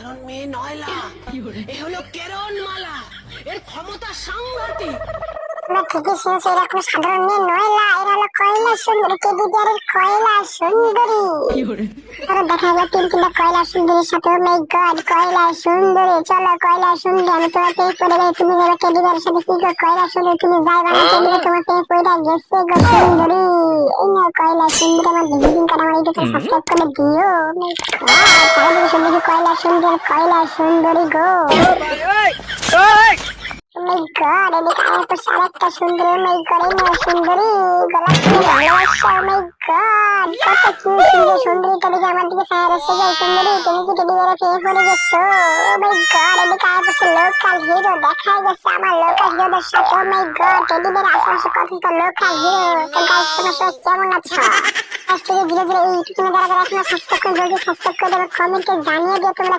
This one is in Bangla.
সাধারণ মেয়ে নয়লা, এ হলো কেরণমালা। এর ক্ষমতা সাংঘাতিক। তোমরা ঠিকই শুনছো, এরা কোনো সাধারণ মেয়ে নয়লা, এরা হলো কয়লা সুন্দরী, টেডি বিয়ারের কয়লা সুন্দরী। ধরো দেখা গেল তিনটা কয়লা সুন্দরীর সাথে, ও মাই গড, কয়লা সুন্দরী, চলো কয়লা সুন্দরী, আমি তোমার পেয়ে পড়ে গেছি, তুমি যাবে টেডি বিয়ারের সাথে, কি গো কয়লা সুন্দরী, তুমি যাইবা না, টেডি বিয়ার তোমার পেয়ে পড়ে গেছে গো সুন্দরী। এই নাও কয়লা সুন্দরী, আমার ভিজিটিং কার্ড, আমার ইউটিউবে সাবস্ক্রাইব করে দিও। ও মাই গড, চারিদিকে শুধু দেখি কয়লা সুন্দরী, কয়লা সুন্দরী গো। Oh my god, এদিকে আরেকটা আরেকটা সুন্দরী, oh my god, এই নাও সুন্দরী, গলা টিপে ভালোবাসা, oh my god, কত কিউট সুন্দর সুন্দরীটা দেখে আমার দিকে চায় রয়েছে গো সুন্দরী, তুমি কি টেডি বিয়ারে পেয়ে পড়ে গেছো? oh my god, এদিকে আরেকটা লোকাল হিরো দেখা গেছে আমার লোকাল হিরোদের সাথে, oh my god, teddy bear আশেপাশে কথিত লোকাল হিরো। তো গাইস, তোমরা সবাই কেমন আছো? আজ থেকে ধীরে ধীরে এই ইউটিউবে যারা যারা এখনো সাবস্ক্রাইব করে, জলদি সাবস্ক্রাইব করে দেবে, কমেন্টে জানিয়ে দিও তোমরা